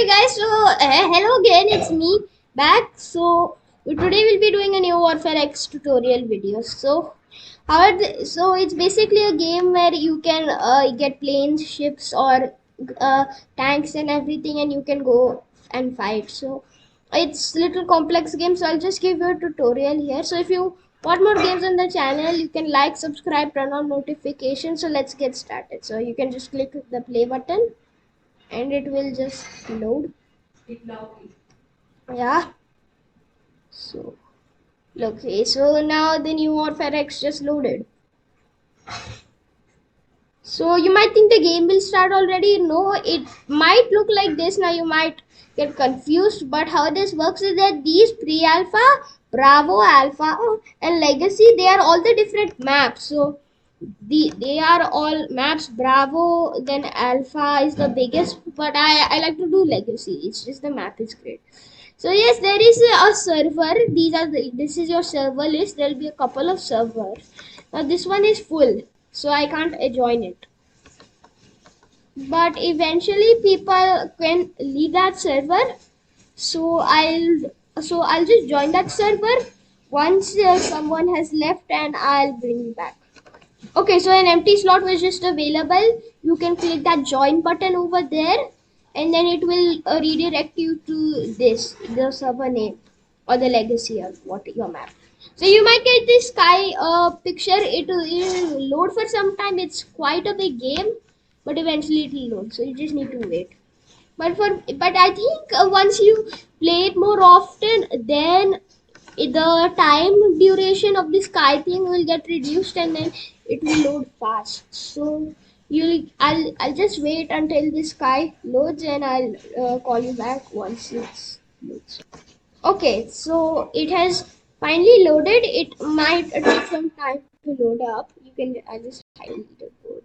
Hey guys, so hello again, it's me back. So today we'll be doing a new Warfare X tutorial video. So it's basically a game where you can get planes, ships, or tanks and everything, and you can go and fight. So it's little complex game. So I'll just give you a tutorial here. So if you want more games on the channel, you can like, subscribe, turn on notifications. So let's get started. So you can just click the play button and it will just load. Yeah, so okay, so now the new Warfare X just loaded. So you might think the game will start already. No, it might look like this. Now you might get confused, but how this works is that these pre-alpha, Bravo, Alpha, and Legacy, they are all the different maps. So they are all maps. Bravo, then Alpha is the biggest, but I like to do Legacy. It's just the map is great. So yes, there is a server. This is your server list. There will be a couple of servers. Now this one is full, so I can't join it. But eventually people can leave that server. So I'll just join that server once someone has left, and I'll bring you back. Okay, so an empty slot was just available. You can click that join button over there, and then it will redirect you to the server name or the legacy of what your map. So you might get this sky picture. It will load for some time. It's quite a big game, but eventually it will load. So you just need to wait. But I think once you play it more often, then the time duration of the sky thing will get reduced, and then it will load fast. So I'll just wait until the sky loads, and I'll call you back once it loads. Okay, so it has finally loaded. It might take some time to load up. I'll just hide the code.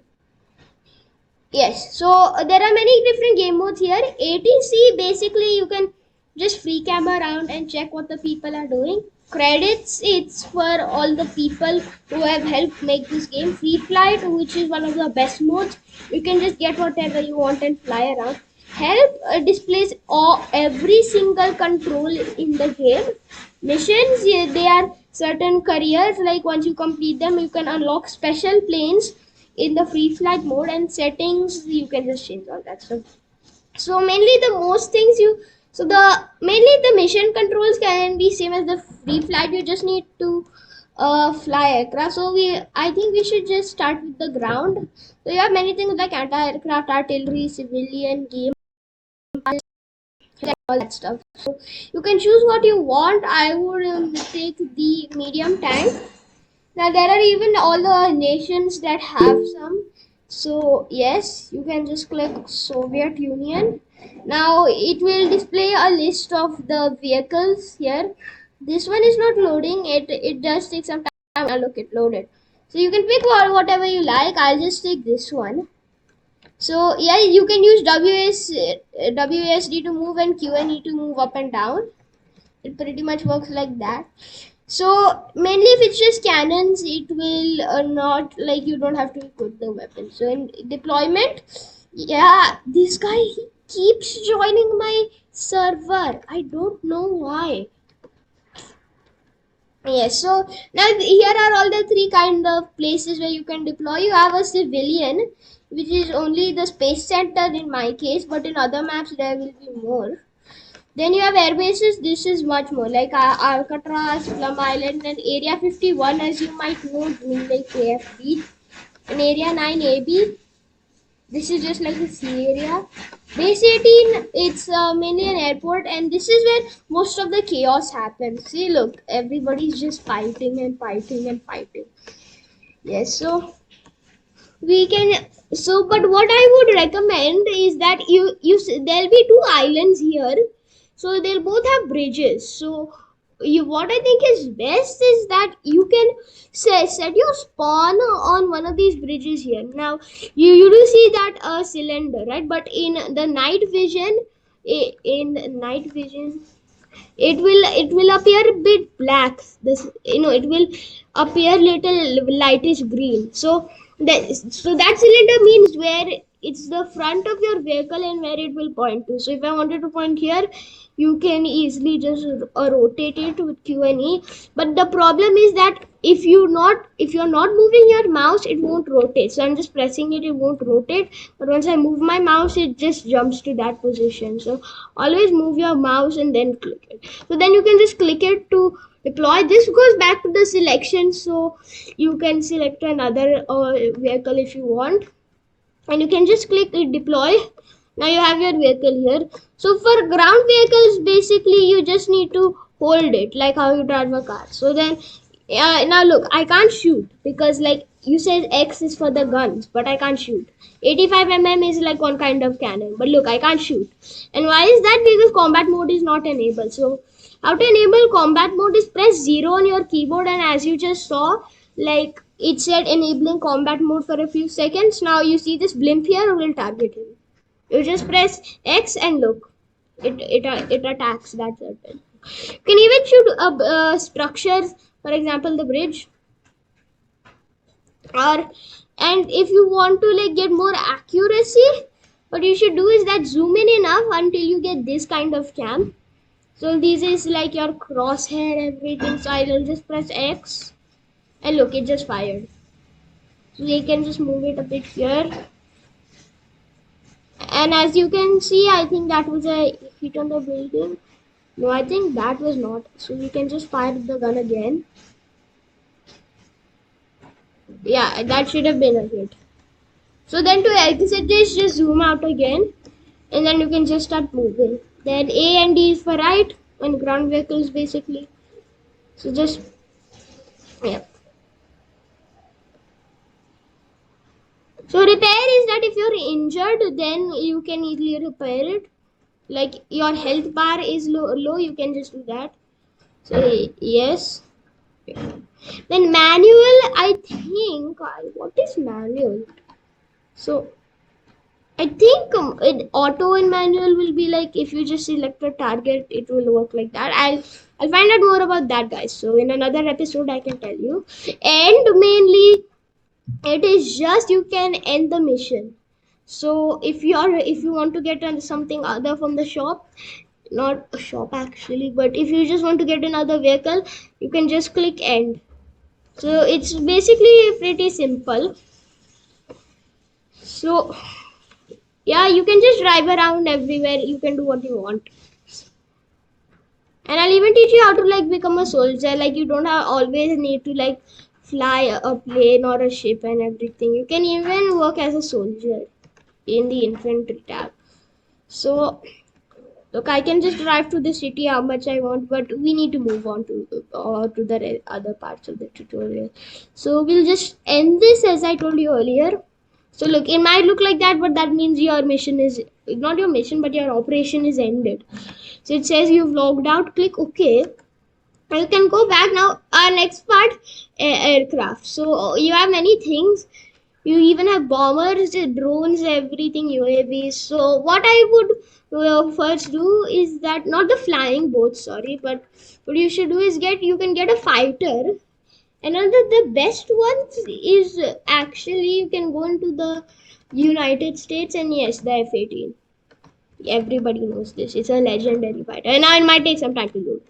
Yes, so there are many different game modes here. ATC, basically you can just free cam around and check what the people are doing. Credits, it's for all the people who have helped make this game. Free flight, which is one of the best modes. You can just get whatever you want and fly around. Help displays every single control in the game. Missions, they are certain careers, like once you complete them, you can unlock special planes in the free flight mode, and settings you can just change all that stuff. So mainly the mission controls can be same as the free flight. You just need to fly aircraft. So I think we should just start with the ground. So you have many things like anti-aircraft, artillery, civilian, game, all that stuff. So you can choose what you want. I would take the medium tank. Now there are even all the nations that have some. So yes, you can just click Soviet Union. Now it will display a list of the vehicles here. This one is not loading. It does take some time. Now look, it loaded. So you can pick whatever you like. I'll just take this one. So yeah, you can use WASD to move and QNE to move up and down. It pretty much works like that. So mainly if it's just cannons, it will not, like, you don't have to equip the weapon. So in deployment, yeah, this guy, he keeps joining my server. I don't know why. Yes, so now here are all the three kind of places where you can deploy. You have a civilian, which is only the space center in my case, but in other maps there will be more. Then you have air bases. This is much more like Alcatraz, Plum Island, and Area 51, as you might know, doing like AFB. And Area 9 AB, this is just like the sea area. Base 18, it's mainly an airport, and this is where most of the chaos happens. See, look, everybody's just fighting and fighting and fighting. Yes, so we can. So, but what I would recommend is that there'll be two islands here. So they'll both have bridges. So what I think is best is that you can set your spawn on one of these bridges here. Now you do see that cylinder, right? But in the night vision, it will appear a bit black. It will appear little lightish green. So that cylinder means where it's the front of your vehicle and where it will point to. So if I wanted to point here, you can easily just rotate it with Q and E. But the problem is that if you're not moving your mouse, it won't rotate. So I'm just pressing it, it won't rotate. But once I move my mouse, it just jumps to that position. So always move your mouse and then click it. So then you can just click it to deploy. This goes back to the selection, so you can select another vehicle if you want, and you can just click deploy. Now you have your vehicle here. So for ground vehicles, basically you just need to hold it like how you drive a car. So then now look, I can't shoot because like you said X is for the guns, but I can't shoot. 85mm is like one kind of cannon, but look, I can't shoot. And why is that? Because combat mode is not enabled. So how to enable combat mode is press 0 on your keyboard, and as you just saw, like it said enabling combat mode for a few seconds. Now you see this blimp here will target him. You just press X and look, it attacks that certain. You can even shoot structures, for example the bridge. And if you want to like get more accuracy, what you should do is that zoom in enough until you get this kind of cam. So this is like your crosshair, everything. So I will just press X and look, it just fired. So you can just move it a bit here. And as you can see, I think that was a hit on the building. No, I think that was not. So we can just fire the gun again. Yeah, that should have been a hit. So then to exit this, just zoom out again. And then you can just start moving. Then A and D is for right and ground vehicles basically. So just, yeah. So repair is that if you're injured, then you can easily repair it. Like your health bar is low, you can just do that. So yes. Then manual, I think, what is manual? So I think auto and manual will be like if you just select a target, it will work like that. I'll find out more about that, guys. So in another episode, I can tell you. And mainly, it is just you can end the mission. So if you want to get something other from the shop, not a shop actually, but if you just want to get another vehicle, you can just click end. So it's basically pretty simple. So yeah, you can just drive around everywhere. You can do what you want. And I'll even teach you how to like become a soldier. Like you don't always need to like fly a plane or a ship and everything. You can even work as a soldier in the infantry tab. So look, I can just drive to the city how much I want, but we need to move on to the other parts of the tutorial. So we'll just end this as I told you earlier. So look, it might look like that, but that means your mission is, not your mission, but your operation is ended. So it says you've logged out, click OK. And you can go back now. Our next part, aircraft. So you have many things. You even have bombers, drones, everything, UAVs. So what I would first do is that, not the flying boats, sorry, but what you should do is you can get a fighter. Another, the best ones is actually you can go into the United States and yes, the F-18. Everybody knows this. It's a legendary fighter. And now it might take some time to load.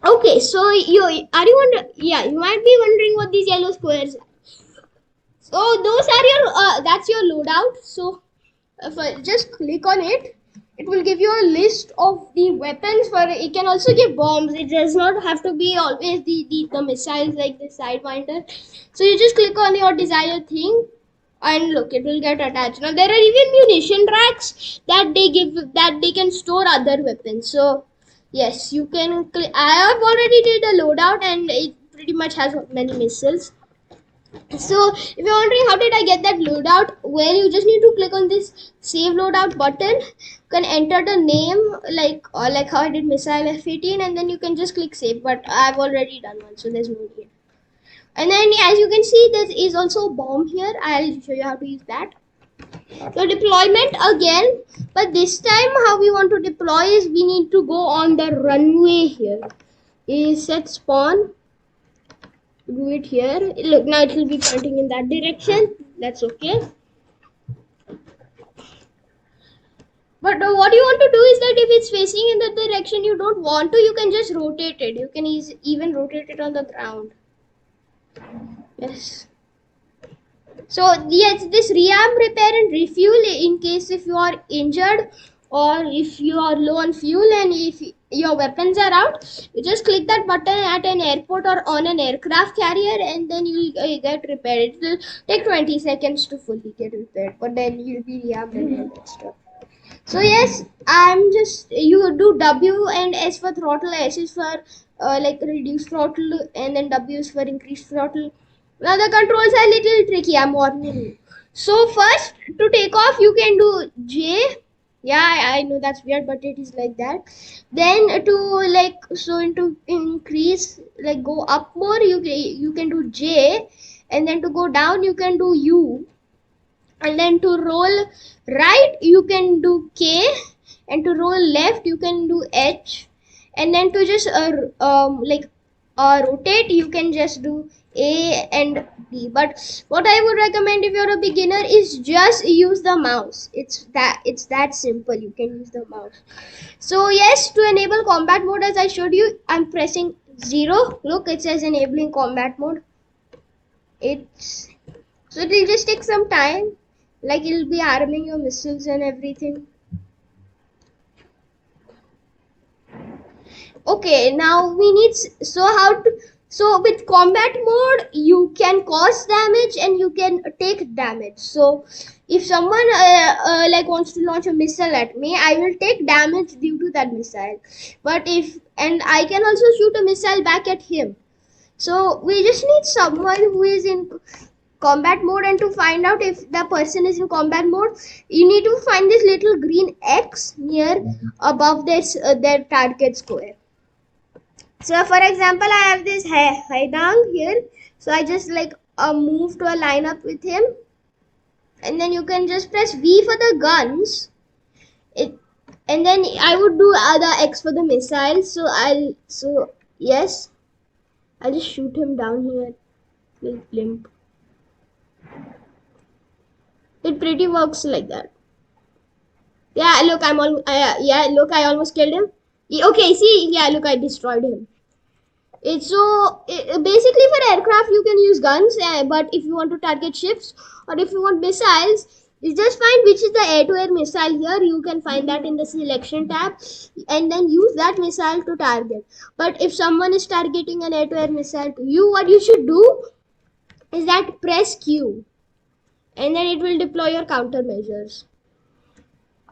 Okay, so you might be wondering what these yellow squares are. So those are your that's your loadout. So if I just click on it, it will give you a list of the weapons. For it can also give bombs. It does not have to be always the missiles like the Sidewinder. So you just click on your desired thing and look, it will get attached. Now there are even munition racks that they can store other weapons. So yes, you can I have already did a loadout and it pretty much has many missiles. So if you're wondering how did I get that loadout, well, you just need to click on this save loadout button. You can enter the name like how I did missile F-18 and then you can just click save, but I've already done one, so there's no need. And then as you can see, there is also a bomb here. I'll show you how to use that. So deployment again, but this time how we want to deploy is we need to go on the runway here. Is set spawn. Do it here. Look, now it will be pointing in that direction. That's okay. But what you want to do is that if it's facing in the direction you don't want to, you can just rotate it. You can even rotate it on the ground. Yes. So yes, this rearm, repair and refuel in case if you are injured or if you are low on fuel and if your weapons are out, you just click that button at an airport or on an aircraft carrier and then you'll get repaired. It will take 20 seconds to fully get repaired, but then you'll be rearmed and all that stuff. So yes, I'm just, you do W and S for throttle, S is for like reduced throttle, and then W is for increased throttle. Now the controls are a little tricky, I'm warning you. So first, to take off, you can do J. Yeah, I know that's weird, but it is like that. Then to like, so to increase, like go up more, you can do J, and then to go down, you can do U. And then to roll right you can do K, and to roll left you can do H, and then to just rotate you can just do A and D. But what I would recommend if you're a beginner is just use the mouse. It's that simple. You can use the mouse. So yes, to enable combat mode, as I showed you, I'm pressing 0. Look, it says enabling combat mode. So it will just take some time, like it'll be arming your missiles and everything. Okay, now we need, so with combat mode you can cause damage and you can take damage. So if someone like wants to launch a missile at me, I will take damage due to that missile, and I can also shoot a missile back at him. So we just need someone who is in combat mode, and to find out if the person is in combat mode, you need to find this little green X near above their target square. So for example, I have this Haidang here, so I just like move to a lineup with him, and then you can just press V for the guns, and then I would do the X for the missiles. So yes, I'll just shoot him down here with limp. It pretty works like that. Yeah, look, look, I almost killed him. Okay, see, yeah, look, I destroyed him. Basically for aircraft you can use guns, but if you want to target ships or if you want missiles, you just find which is the air-to-air missile here. You can find that in the selection tab, and then use that missile to target. But if someone is targeting an air-to-air missile to you, what you should do is that press Q, and then it will deploy your countermeasures.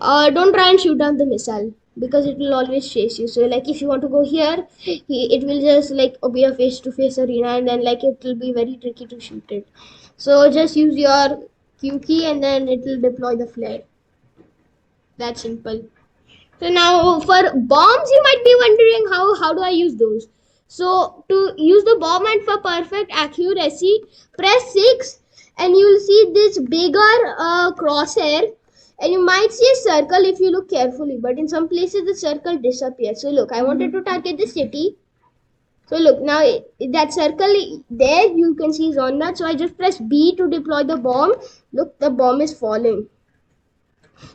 Don't try and shoot down the missile because it will always chase you. So like if you want to go here, it will just like be a face-to-face arena, and then like it will be very tricky to shoot it. So just use your Q key and then it will deploy the flare. That's simple. So now for bombs, you might be wondering how do I use those. So to use the bomb and for perfect accuracy, press 6 and you'll see this bigger crosshair, and you might see a circle if you look carefully, but in some places the circle disappears. So look, I wanted to target the city. So look, now that circle there you can see is on that. So I just press B to deploy the bomb. Look, the bomb is falling.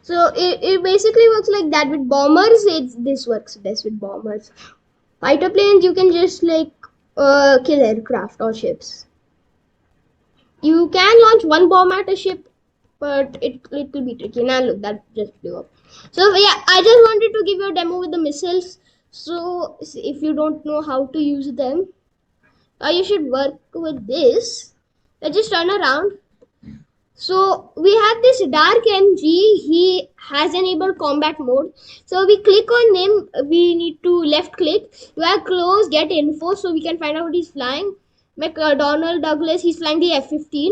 So it basically works like that. With bombers, this works best with bombers. Fighter planes, you can just like kill aircraft or ships. You can launch one bomb at a ship, but it will be tricky. Now look, that just blew up. So yeah, I just wanted to give you a demo with the missiles. So if you don't know how to use them, you should work with this. Let's just turn around. So we have this Dark MG. He has enabled combat mode. So we click on him. We need to left click. You have close, get info, so we can find out what he's flying. McDonnell Douglas, he's flying the F-15.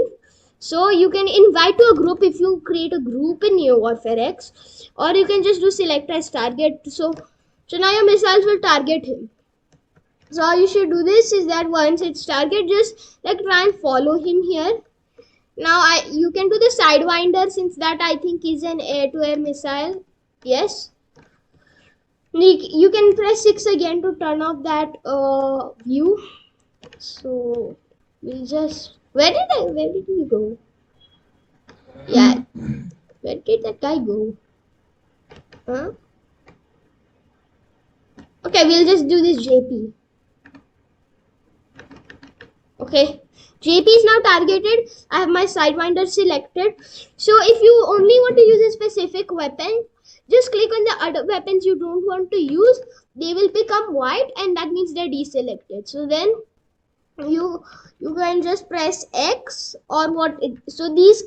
So you can invite to a group if you create a group in Neo Warfare X, or you can just do select as target. So now your missiles will target him. So all you should do this is that once it's target, just like try and follow him here. Now you can do the Sidewinder, since that I think is an air-to-air missile. Yes. You can press 6 again to turn off that view. So we'll just, where did he go? Yeah, where did that guy go? Huh? Okay, we'll just do this JP. Okay, JP is now targeted. I have my sidewinder selected. So if you only want to use a specific weapon, just click on the other weapons you don't want to use. They will become white, and that means they're deselected. So then you can just press X or what it, so these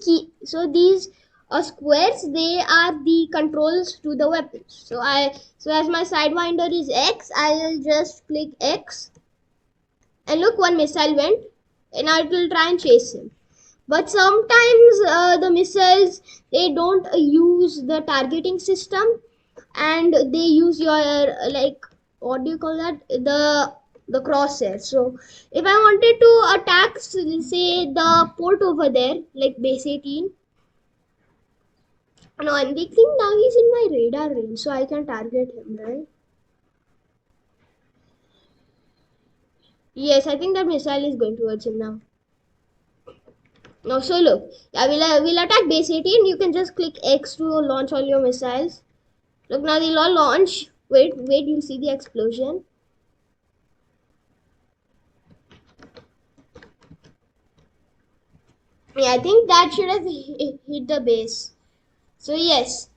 squares, they are the controls to the weapons. So as my sidewinder is X, I'll just click X, and look, one missile went, and I will try and chase him. But sometimes the missiles, they don't use the targeting system, and they use your like, what do you call that, the crosshair. So if I wanted to attack, say, the port over there, like base 18, no, I'm thinking now he's in my radar range, so I can target him, right? Yes, I think that missile is going towards him now. No, so look, I will attack base 18. You can just click X to launch all your missiles. Look, now they'll all launch. Wait, you'll see the explosion. Yeah, I think that should have hit the base. So yes,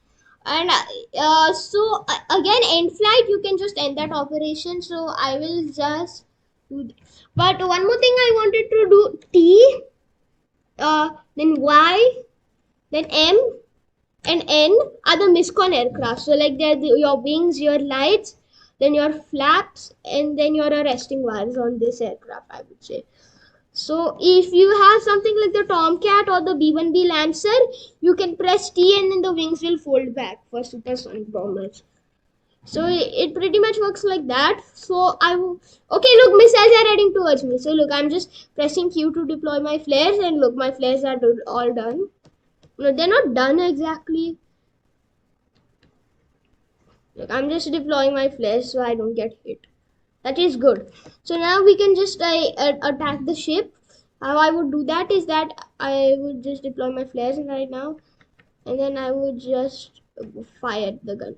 and again, end flight, you can just end that operation. So I will just do. But one more thing I wanted to do: T, then Y, then M, and N are the miscon aircraft. So like they're your wings, your lights, then your flaps, and then your arresting wires on this aircraft, I would say. So if you have something like the Tomcat or the B-1B Lancer, you can press T and then the wings will fold back for supersonic bombers. So it pretty much works like that. So okay, look, missiles are heading towards me. So look, I'm just pressing Q to deploy my flares, and look, my flares are all done. No, they're not done exactly. Look, I'm just deploying my flares so I don't get hit. That is good. So now we can just attack the ship. How I would do that is that I would just deploy my flares right now, and then I would just fire the gun.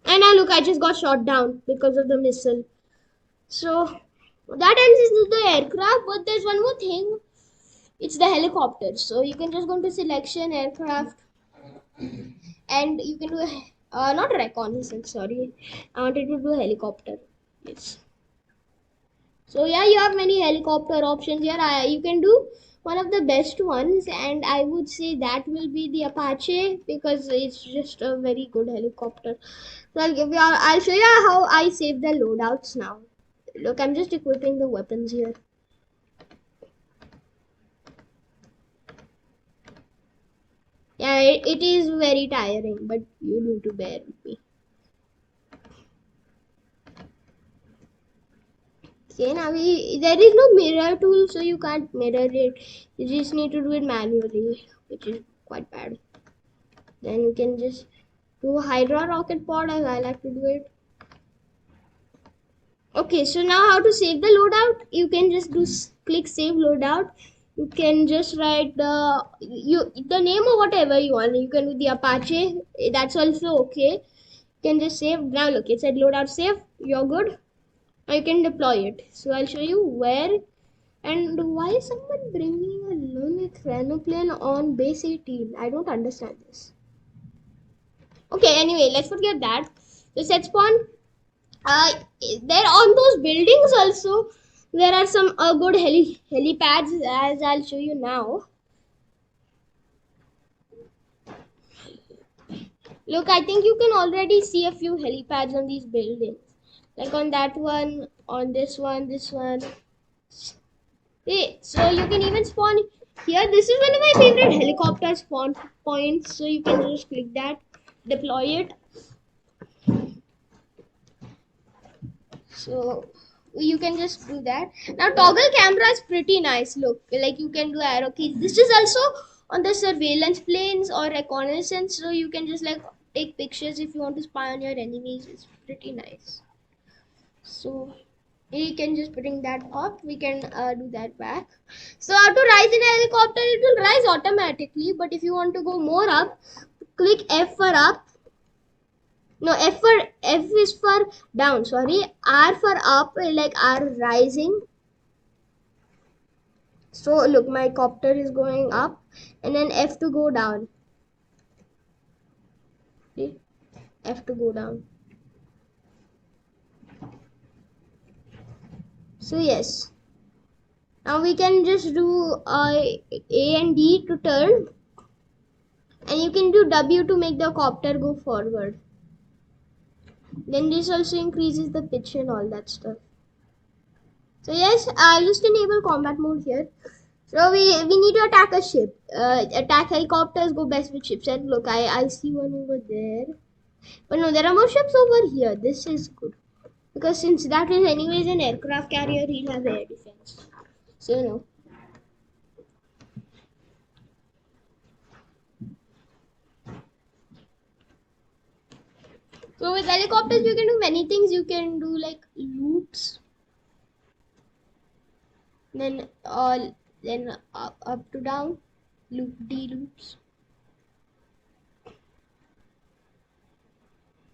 And now look, I just got shot down because of the missile. So that ends the aircraft, but there's one more thing. It's the helicopter. So you can just go into selection, aircraft, and you can do not reconnaissance, sorry. I wanted to do helicopter. Yes. So yeah, you have many helicopter options here. You can do one of the best ones, and I would say that will be the Apache, because it's just a very good helicopter. So I'll show you how I save the loadouts now. Look, I'm just equipping the weapons here. Yeah, it is very tiring, but you need to bear with me. Okay, now there is no mirror tool, so you can't mirror it. You just need to do it manually, which is quite bad. Then you can just do Hydra rocket pod, as I like to do it. Okay, so now how to save the loadout? You can just click save loadout. You can just write the name or whatever you want. You can do the Apache. That's also okay. You can just save. Now look, it said loadout save. You're good. Now you can deploy it. So I'll show you where. And why is someone bringing a lone chronoplane on base 18? I don't understand this. Okay, anyway, let's forget that. The set spawn. There on those buildings also, there are some good helipads, as I'll show you now. Look, I think you can already see a few helipads on these buildings. Like on that one, on this one, this one. Okay, so you can even spawn here. This is one of my favorite helicopter spawn points. So you can just click that, deploy it. So you can just do that. Now toggle camera is pretty nice. Look, like you can do arrow keys. This is also on the surveillance planes or reconnaissance. So you can just like take pictures if you want to spy on your enemies. It's pretty nice. So You can just bring that up. We can do that back. So how to rise in a helicopter? It will rise automatically. But if you want to go more up, click F for up. No, F is for down. Sorry, R for up, like R rising. So look, my copter is going up, and then F to go down. See? F to go down. So yes. Now we can just do A and D to turn, and you can do W to make the copter go forward. Then this also increases the pitch and all that stuff. So yes, I'll just enable combat mode here. So we need to attack a ship. Attack helicopters go best with ships. And look, I see one over there. But no, there are more ships over here. This is good. Because since that is anyways an aircraft carrier, he'll have air defense. So you know. So with helicopters, you can do many things. You can do like loops. Then up to down. Loop D loops.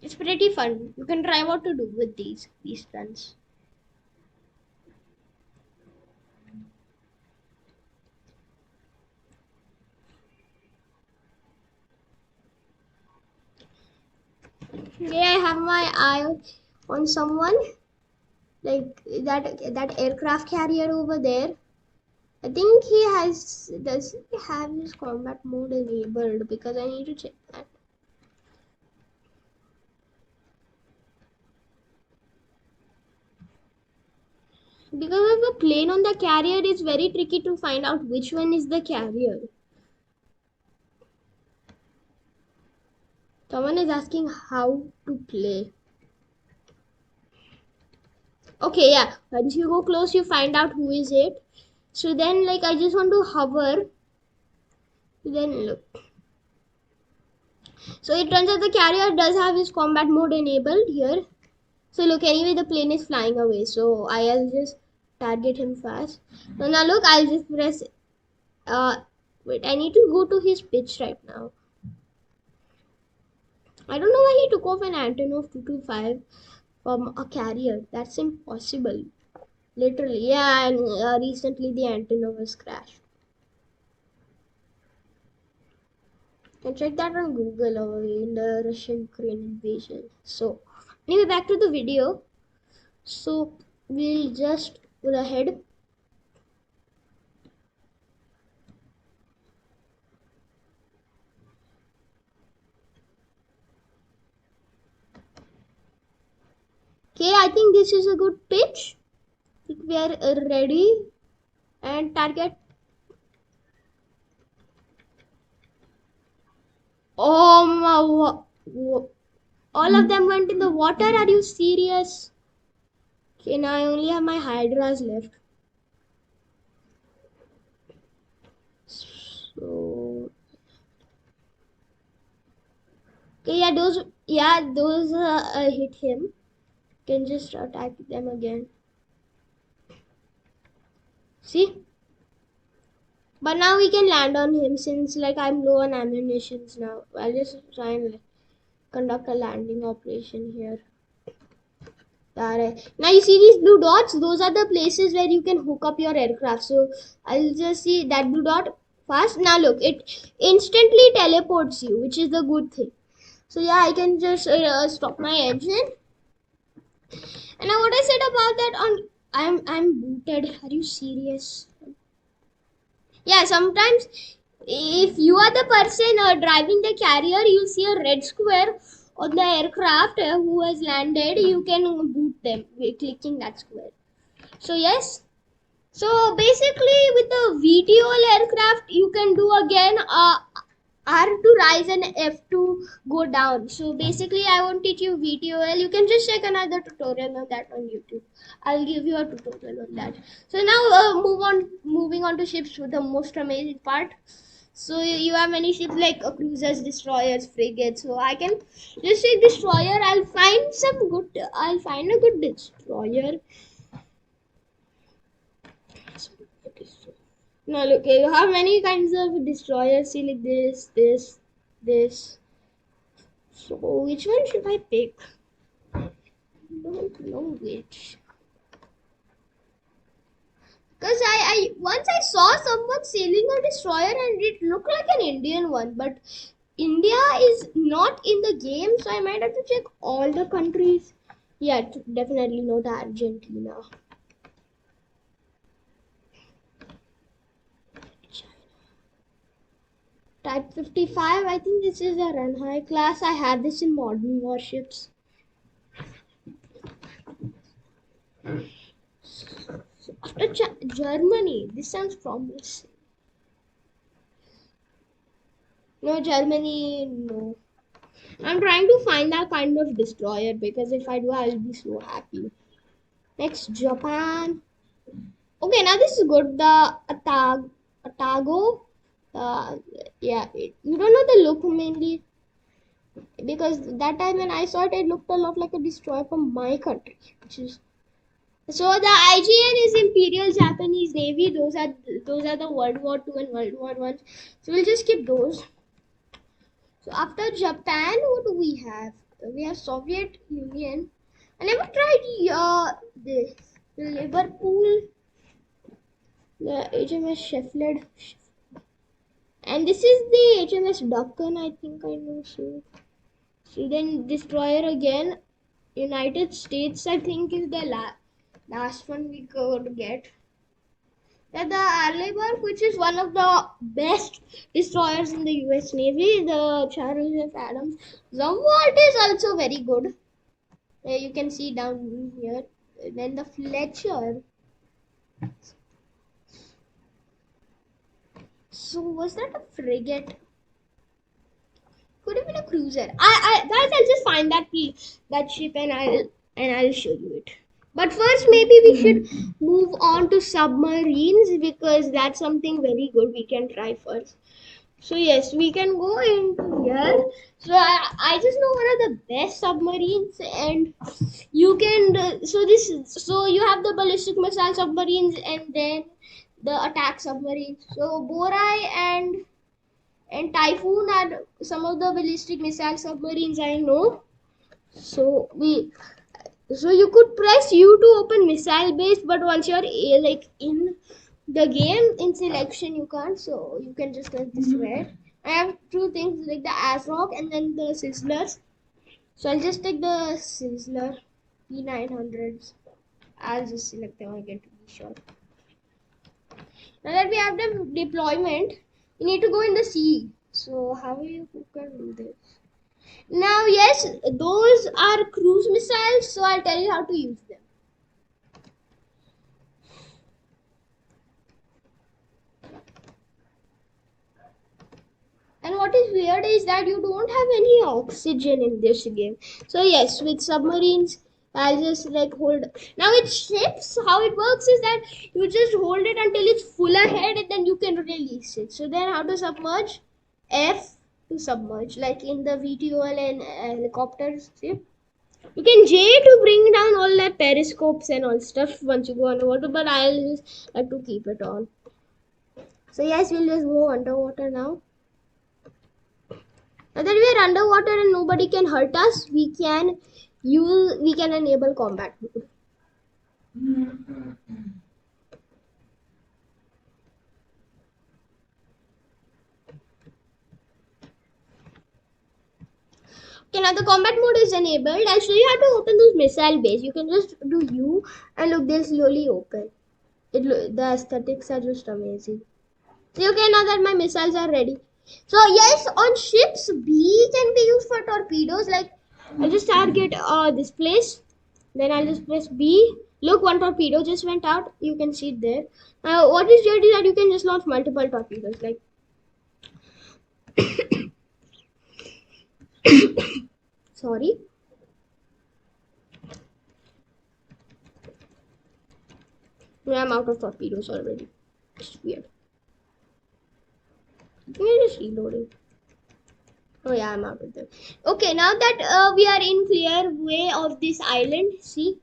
It's pretty fun. You can try what to do with these stunts. Okay, I have my eye on someone like that aircraft carrier over there. I think does he have his combat mode enabled? Because I need to check that. Because of the plane on the carrier, it's very tricky to find out which one is the carrier. Someone is asking how to play. Okay, yeah. Once you go close, you find out who is it. So then, like, I just want to hover. Then look. So it turns out the carrier does have his combat mode enabled here. So look, anyway, the plane is flying away. So I'll just target him fast. So now look, I'll just press. Wait, I need to go to his pitch right now. I don't know why he took off an antenna of 225 from a carrier. That's impossible. Literally, yeah, and recently the antenna was crashed. You can check that on Google or in the Russian-Ukraine invasion. So, anyway, back to the video. So, we'll just go ahead. Okay, I think this is a good pitch. We are ready and target. Oh my! All of them went in the water. Are you serious? Okay, now I only have my hydras left. So okay, those hit him. Can just attack them again. See? But now we can land on him since like I'm low on ammunitions now. I'll just try and conduct a landing operation here. Alright. Now you see these blue dots? Those are the places where you can hook up your aircraft. So I'll just see that blue dot fast. Now look, it instantly teleports you, which is the good thing. So yeah, I can just stop my engine. And now what I said about that on I'm booted. Are you serious? Yeah, sometimes if you are the person driving the carrier, you see a red square on the aircraft who has landed. You can boot them by clicking that square. So yes. So basically, with the VTOL aircraft, you can do again R to rise and F to go down. So basically, I won't teach you VTOL. You can just check another tutorial on that on YouTube. I'll give you a tutorial on that. So now moving on to ships with the most amazing part. So you have many ships like cruisers, destroyers, frigates. So I can just say destroyer. I'll find a good destroyer. Now look, you have many kinds of destroyers. See, like this. So which one should I pick? I don't know which. Because I once I saw someone sailing a destroyer and it looked like an Indian one, but India is not in the game, so I might have to check all the countries. Yeah, definitely not Argentina. Type 55, I think this is a run high class. I had this in modern warships. So after Germany, this sounds promising. No, Germany, no. I'm trying to find that kind of destroyer because if I do, I'll be so happy. Next, Japan. Okay, now this is good. The Atago. Yeah, you don't know the look mainly because that time when I saw it, it looked a lot like a destroyer from my country, which is so the IGN is Imperial Japanese Navy. Those are the World War II and World War I. So we'll just skip those. So after Japan, what do we have? We have Soviet Union. I never tried this Liverpool, the HMS Sheffield, and this is the HMS Duncan. I think I know. So then destroyer again. United States, I think, is the last one we could get. That the Arleigh, which is one of the best destroyers in the US Navy, the Charles F. Adams. Zumwalt is also very good. You can see down here. Then the Fletcher. So was that a frigate? Could have been a cruiser. Guys, I'll just find that ship and I'll show you it. But first, maybe we should move on to submarines because that's something very good we can try first. So yes, we can go into here. So I just know one of the best submarines, and you can so you have the ballistic missile submarines and then the attack submarines. So Borai and Typhoon are some of the ballistic missile submarines I know. So you could press U to open missile base, but once you're like in the game in selection you can't. So you can just like this way. I have two things like the ASRock and then the Sizzlers. So I'll just take the Sizzler P900s. I'll just select them again to be sure. Now that we have the deployment, we need to go in the sea. So how can do this? Now yes, those are cruise missiles, so I'll tell you how to use them. And what is weird is that you don't have any oxygen in this game. So yes, with submarines, I'll just like hold. Now with ships, how it works is that you just hold it until it's full ahead and then you can release it. So then how to submerge? F to submerge, like in the VTOL and helicopters. See? You can J to bring down all the periscopes and all stuff once you go underwater, but I'll just like to keep it on. So yes, we'll just go underwater now. Now that we are underwater and nobody can hurt us, we can enable combat mode. Okay, now the combat mode is enabled. I'll show you how to open those missile bays. You can just do U and look, they'll slowly open. The aesthetics are just amazing. So, okay, now that my missiles are ready. So yes, on ships, B can be used for torpedoes. Like I'll just target this place. Then I'll just press B. Look, one torpedo just went out. You can see it there. Now what is weird is that you can just launch multiple torpedoes. Like sorry. I'm out of torpedoes already. It's weird. I'm just reloading. Oh yeah, I'm out of them. Okay, now that we are in clear way of this island, see.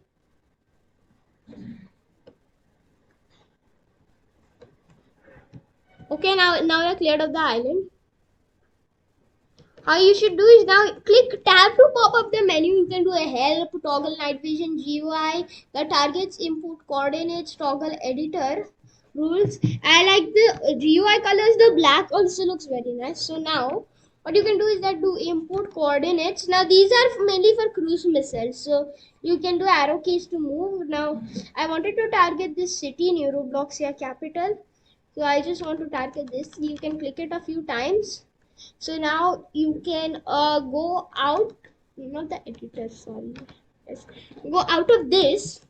Okay, now you're cleared of the island. How you should do is now click tab to pop up the menu. You can do a help, toggle night vision, GUI, the targets, input coordinates, toggle editor, rules. I like the GUI colors. The black also looks very nice. So now what you can do is that do input coordinates. Now these are mainly for cruise missiles. So you can do arrow keys to move. Now I wanted to target this city, Neurobloxia capital. So I just want to target this. You can click it a few times. So now you can go out, not the editor, sorry. Yes. Go out of this.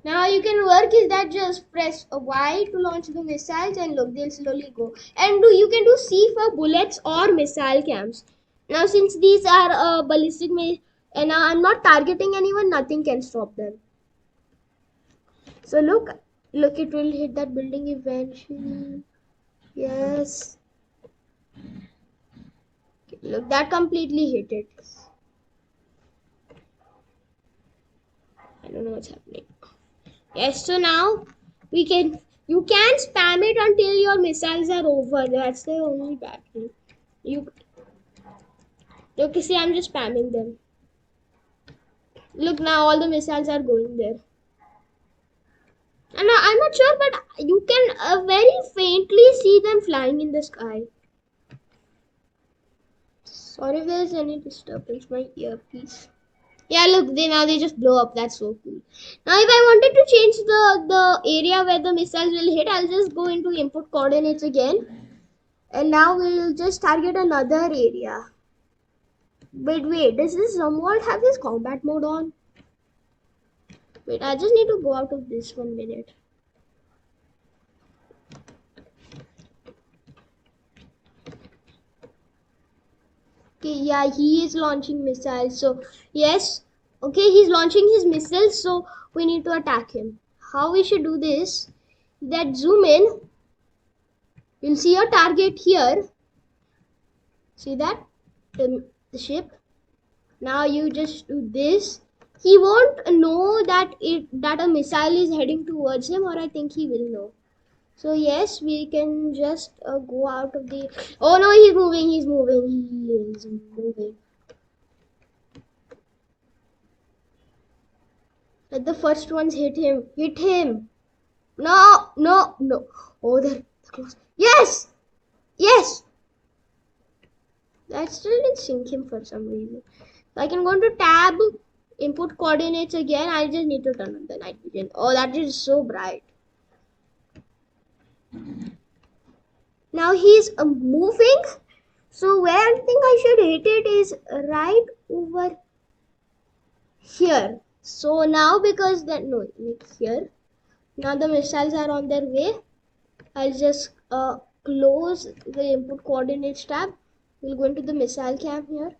Now you can work is that just press Y to launch the missiles and look, they'll slowly go. And you can do C for bullets or missile camps. Now since these are ballistic and I'm not targeting anyone, nothing can stop them. So look, it will hit that building eventually. Yes. Look, that completely hit it. I don't know what's happening. Yes, so now you can spam it until your missiles are over. That's the only battle. Okay, see, I'm just spamming them. Look, now all the missiles are going there. And I'm not sure, but you can very faintly see them flying in the sky. Sorry if there's any disturbance, my earpiece. Yeah, look, they just blow up. That's so cool. Now, if I wanted to change the area where the missiles will hit, I'll just go into input coordinates again. And now we'll just target another area. But wait, does this Zumwalt have this combat mode on? Wait, I just need to go out of this 1 minute. Okay, yeah, he is launching missiles. So, yes. Okay, he's launching his missiles. So, we need to attack him. How we should do this? That zoom in. You'll see your target here. See that? The ship. Now you just do this. He won't know that a missile is heading towards him, or I think he will know. So yes, we can just go out of the... Oh no, he's moving. He is moving. Let the first ones hit him. Hit him. No. Oh, they're close. Yes! That still didn't sink him for some reason. So I can go into tab, input coordinates again. I just need to turn on the night vision. Oh, that is so bright. Now he's moving. So where I think I should hit it is right over here. So now because here. Now the missiles are on their way. I'll just close the input coordinates tab. We'll go into the missile camp here.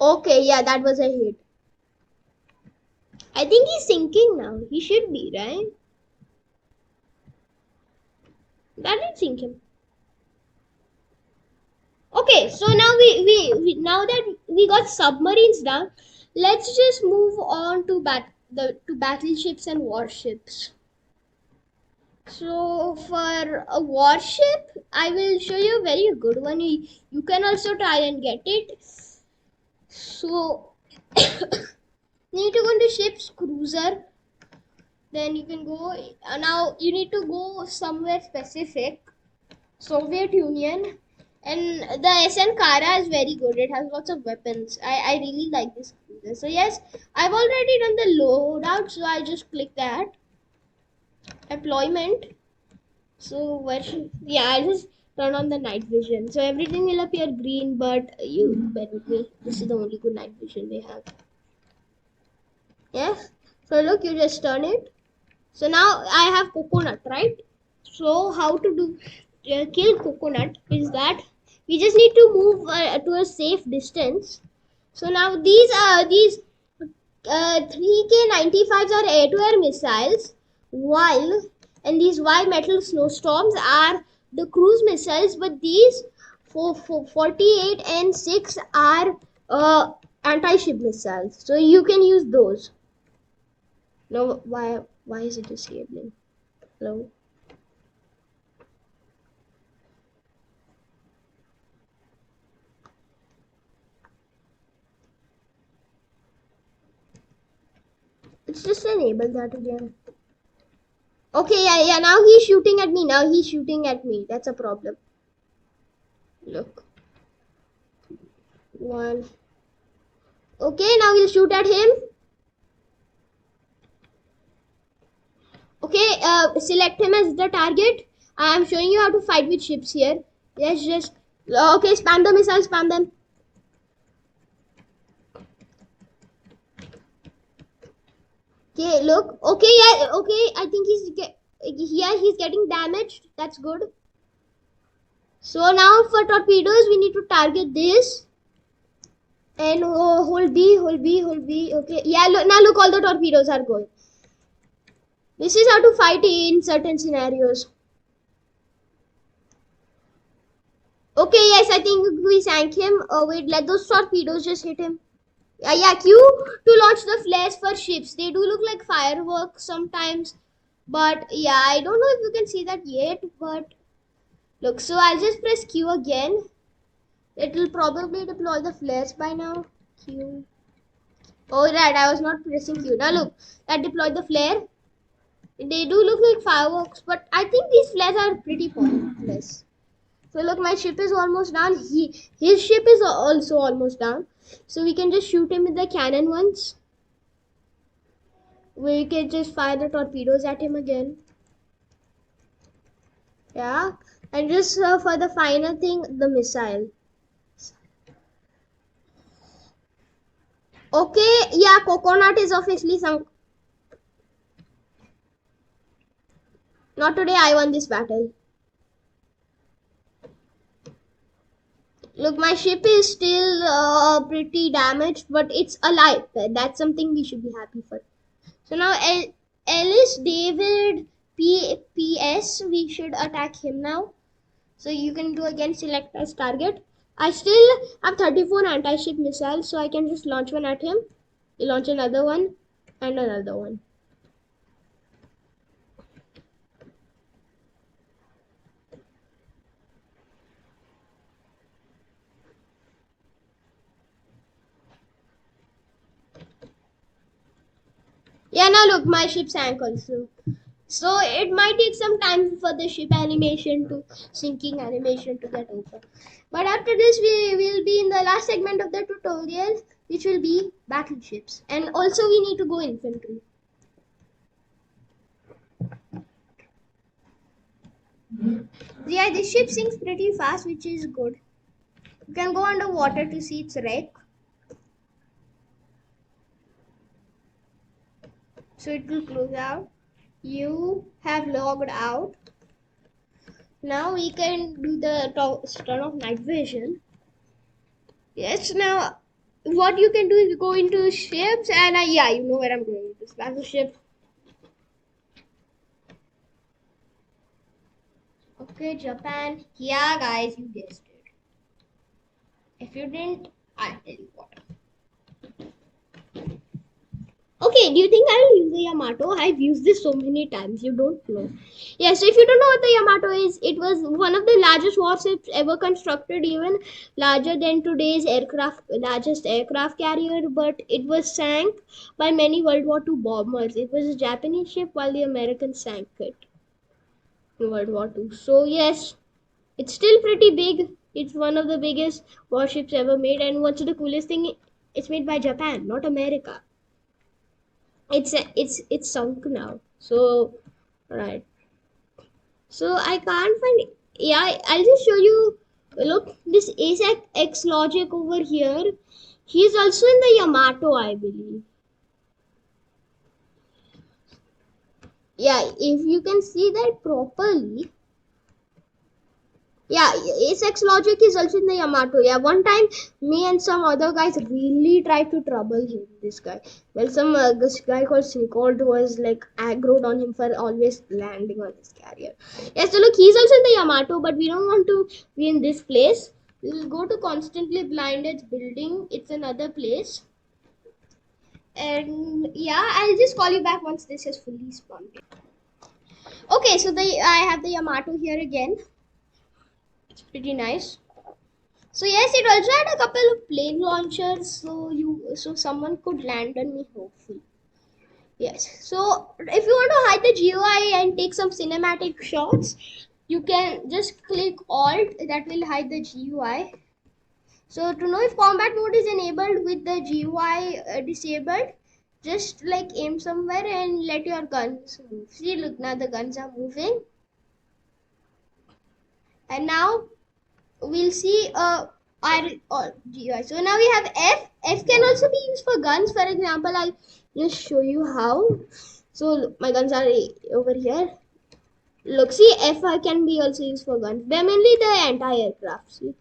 Okay, yeah, that was a hit. I think he's sinking now. He should be, right? That didn't sink him. Okay, so now now that we got submarines down, let's just move on to battleships and warships. So for a warship, I will show you a very good one. You can also try and get it. So you need to go into ships, cruiser. Then you can go. Now you need to go somewhere specific. Soviet Union. And the SN Kara is very good. It has lots of weapons. I really like this cruiser. So yes, I've already done the loadout. So I just click that. Deployment. So I just turn on the night vision. So everything will appear green, but you bear with me. This is the only good night vision they have. Yes. So look, you just turn it. So now I have coconut, right? So how to do kill coconut is that we just need to move to a safe distance. So now these 3K95s are air-to-air missiles, while and these white metal snowstorms are the cruise missiles. But these 48 and 6 are anti-ship missiles. So you can use those. No, why is it disabling? Hello? Let's just enable that again. Okay, yeah, now he's shooting at me. That's a problem. Look. One. Okay, now we'll shoot at him. Okay, select him as the target. I am showing you how to fight with ships here. Yes, just... Okay, spam the missiles, spam them. Okay, look. Okay, yeah, okay. I think he's getting damaged. That's good. So now for torpedoes, we need to target this. And hold B. Okay, yeah, look, all the torpedoes are going. This is how to fight in certain scenarios. Okay, yes, I think we sank him. Wait, let those torpedoes just hit him. Yeah, Q to launch the flares for ships. They do look like fireworks sometimes. But yeah, I don't know if you can see that yet. But look, so I'll just press Q again. It will probably deploy the flares by now. Q. Oh, right, I was not pressing Q. Now look, that deployed the flare. They do look like fireworks, but I think these flares are pretty pointless. So look, my ship is almost down. His ship is also almost down. So we can just shoot him with the cannon once. We can just fire the torpedoes at him again. Yeah. And just for the final thing, the missile. Okay, yeah, coconut is officially sunk. Not today, I won this battle. Look, my ship is still pretty damaged, but it's alive. That's something we should be happy for. So now Ellis David PS, we should attack him now. So you can do again select as target. I still have 34 anti-ship missiles, so I can just launch one at him. Launch another one and another one. Yeah, now look, my ship sank also. So it might take some time for the ship animation to sinking animation to get over. But after this, we will be in the last segment of the tutorial, which will be battleships. And also we need to go infantry. Yeah, this ship sinks pretty fast, which is good. You can go underwater to see its wreck. So it will close out. You have logged out. Now we can do the turn off night vision. Yes, now what you can do is go into ships and yeah, you know where I'm going with this battleship. Okay, Japan. Yeah, guys, you guessed it. If you didn't, I'll tell you what. Okay, do you think I will use the Yamato? I've used this so many times, you don't know. Yeah, so if you don't know what the Yamato is, it was one of the largest warships ever constructed, even larger than today's largest aircraft carrier, but it was sank by many World War II bombers. It was a Japanese ship while the Americans sank it in World War II. So yes, it's still pretty big. It's one of the biggest warships ever made, and what's the coolest thing? It's made by Japan, not America. It's sunk now. So right. So I can't find. Yeah, I'll just show you. Look, this ASAC X Logic over here. He's also in the Yamato, I believe. Yeah, if you can see that properly. Yeah, ASX Logic is also in the Yamato. Yeah, one time me and some other guys really tried to trouble him. This guy. Well, this guy called Sneakold was like aggroed on him for always landing on his carrier. Yeah, so look, he's also in the Yamato, but we don't want to be in this place. We'll go to constantly blinded building. It's another place. And yeah, I'll just call you back once this is fully spawned. Okay, so I have the Yamato here again. It's pretty nice. So yes, it also had a couple of plane launchers, so someone could land on me hopefully. Yes. So if you want to hide the GUI and take some cinematic shots, you can just click Alt. That will hide the GUI. So to know if combat mode is enabled with the GUI disabled, just like aim somewhere and let your guns move. See, look, now the guns are moving. And now we'll see GUI. So now we have F. F can also be used for guns. For example, I'll just show you how. So look, my guns are over here. Look, see, F can be also used for guns. They're mainly the anti-aircraft. See.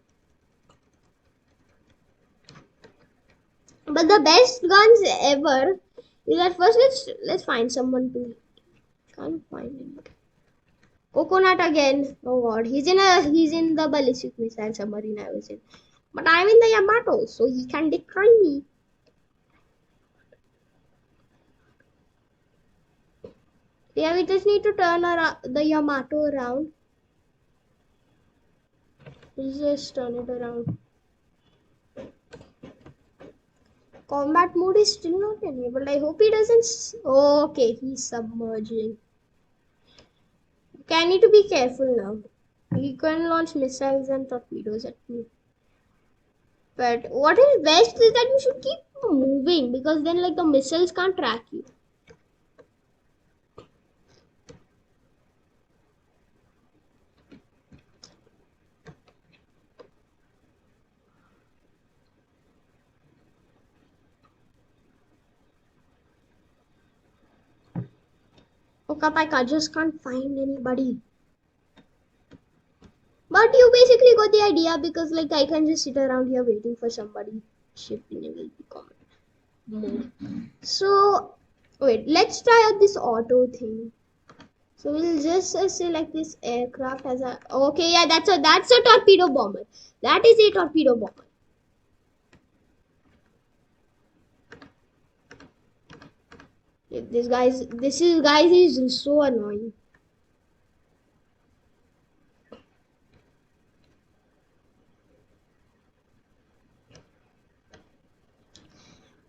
But the best guns ever is that first let's find someone to. Can't find him. Coconut again. Oh god, he's in the ballistic missile submarine I was in. But I'm in the Yamato, so he can destroy me. Yeah, we just need to turn the Yamato around. Let's just turn it around. Combat mode is still not enabled. I hope he doesn't. Oh, okay, he's submerging. Okay, I need to be careful now. He can launch missiles and torpedoes at me. But what is best is that you should keep moving because then like the missiles can't track you. Okay, I just can't find anybody. But you basically got the idea because like I can just sit around here waiting for somebody. Ship enable the command mode. So wait, let's try out this auto thing. So we'll just select this aircraft as a. Okay, yeah, that's a torpedo bomber. That is a torpedo bomber. This guy is so annoying.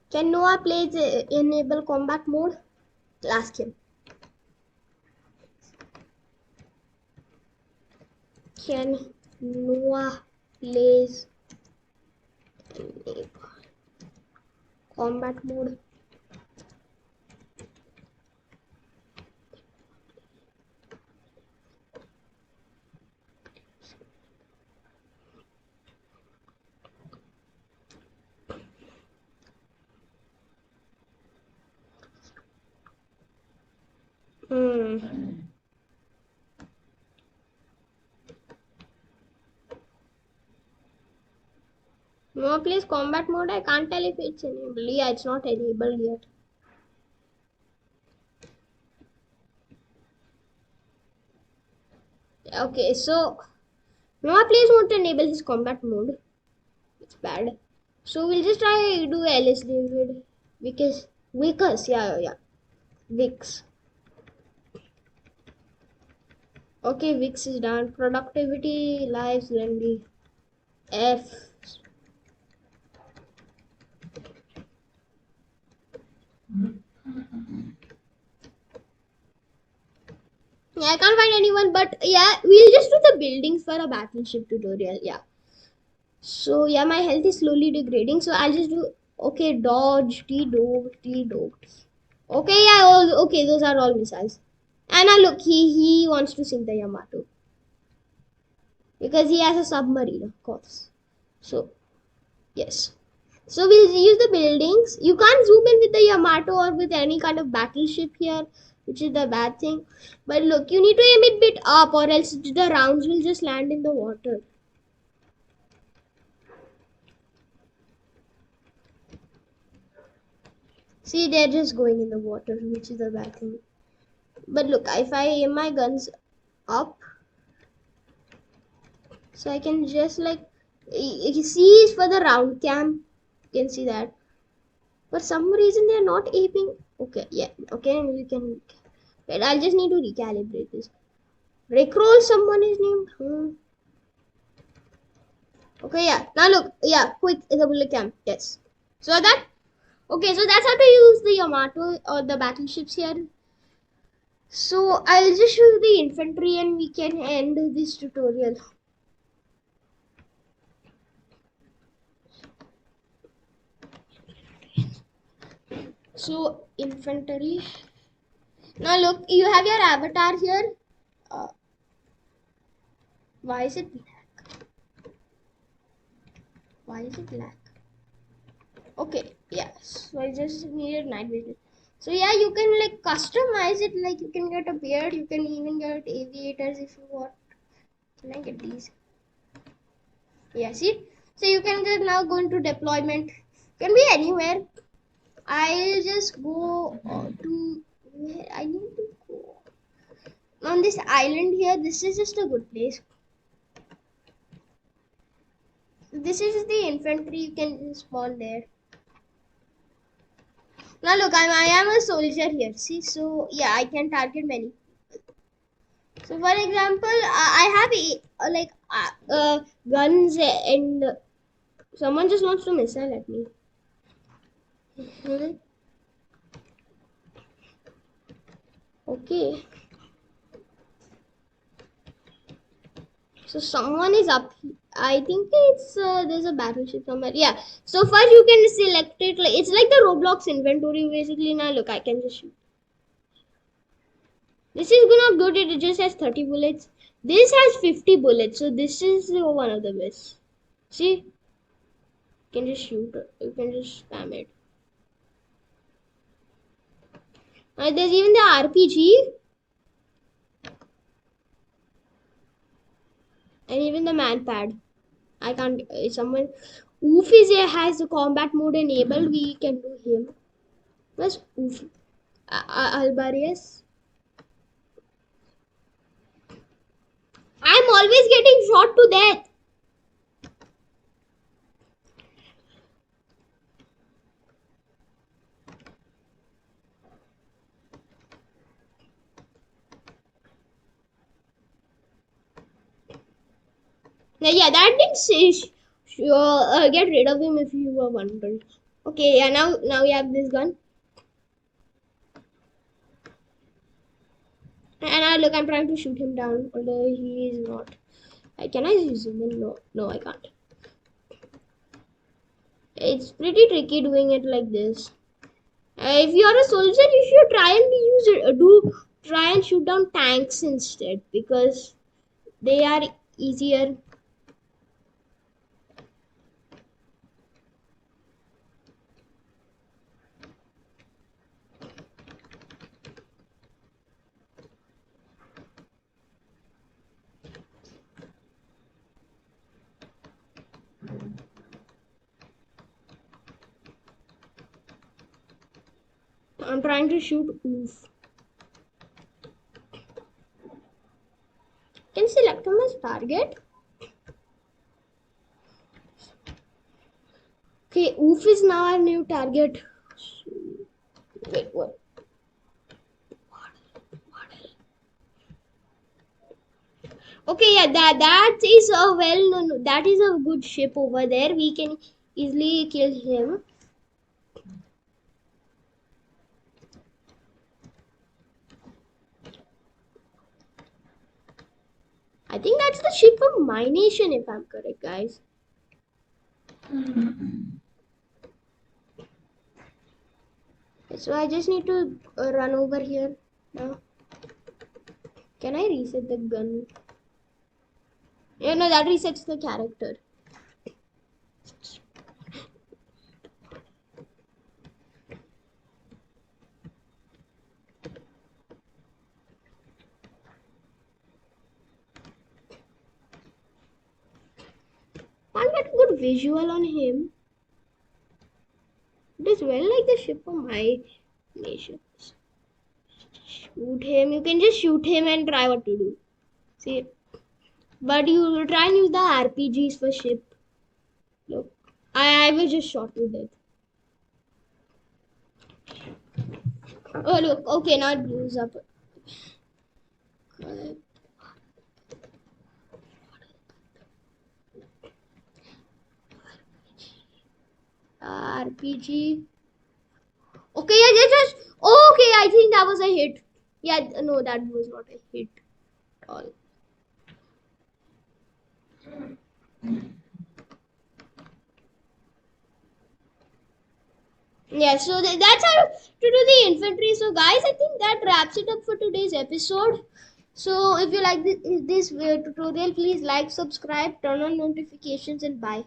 Can Noah please enable combat mode? Ask him. Can Noah please enable combat mode? No, please combat mode. I can't tell if it's enabled. Yeah, it's not enabled yet. Okay, so Noah please won't enable his combat mode. It's bad. So we'll just try do Alice David Vickers. Yeah. Vix. Okay, Vix is done. Productivity, lives, Grandy. F. Yeah, I can't find anyone, but yeah, we'll just do the buildings for a battleship tutorial. Yeah. So yeah, my health is slowly degrading. So I'll just do okay, dodge, T-dog. Okay, yeah, okay, those are all missiles. And now look, he wants to sink the Yamato. Because he has a submarine, of course. So yes. So we'll use the buildings. You can't zoom in with the Yamato or with any kind of battleship here, which is the bad thing. But look, you need to aim it a bit up or else the rounds will just land in the water. See, they're just going in the water, which is the bad thing. But look, if I aim my guns up, so I can just like C is for the round camp. You can see that. For some reason they are not aiming. Okay, yeah. Okay, we can. Wait, I'll just need to recalibrate this. Rickroll someone is named. Okay, yeah. Now look, yeah, quick is a bullet camp. Yes. So that. Okay, so that's how to use the Yamato or the battleships here. So I'll just show you the infantry and we can end this tutorial. So infantry. Now look, you have your avatar here. Why is it black? Why is it black? Okay, yeah. So I just needed night vision. So yeah, you can like customize it. Like you can get a beard. You can even get aviators if you want. Can I get these? Yeah, see. So you can just now go into deployment. Can be anywhere. I'll just go to where I need to go. On this island here, this is just a good place. This is the infantry, you can spawn there. Now look, I am a soldier here, see, so yeah, I can target many. So for example, I have guns and someone just wants to missile at me. Okay. So someone is up. I think it's there's a battleship somewhere. Yeah. So first you can select it. Like it's like the Roblox inventory basically. Now look, I can just shoot. This is not good. It just has 30 bullets. This has 50 bullets. So this is one of the best. See, you can just shoot. You can just spam it. There's even the RPG and even the man pad. I can't. Someone. Oof is has the combat mode enabled. We can do him. Where's Oof? Albarius. I'm always getting shot to death. Now, yeah, that didn't say get rid of him if you were wondering. Okay, yeah, now we have this gun. And look, I'm trying to shoot him down, although he is not. Can I zoom in? No, I can't. It's pretty tricky doing it like this. If you're a soldier, you should try and use it. Try and shoot down tanks instead because they are easier. I'm trying to shoot Oof. Can select him as target. Okay, Oof is now our new target. Wait, what? Okay, yeah, that is a that is a good ship over there. We can easily kill him. I think that's the ship of my nation, if I'm correct, guys. So I just need to run over here now. Can I reset the gun? Yeah, no, that resets the character. I'll get a good visual on him. It is well like the ship of my nation. Shoot him. You can just shoot him and try what to do. See, but you try and use the RPGs for ship. Look, I was just shot to death. Oh look, okay, now it blows up. RPG. Okay, yeah, just okay. I think that was a hit. Yeah, no, that was not a hit at all. Yeah, so that's how to do the infantry. So, guys, I think that wraps it up for today's episode. So, if you like this tutorial, please like, subscribe, turn on notifications, and bye.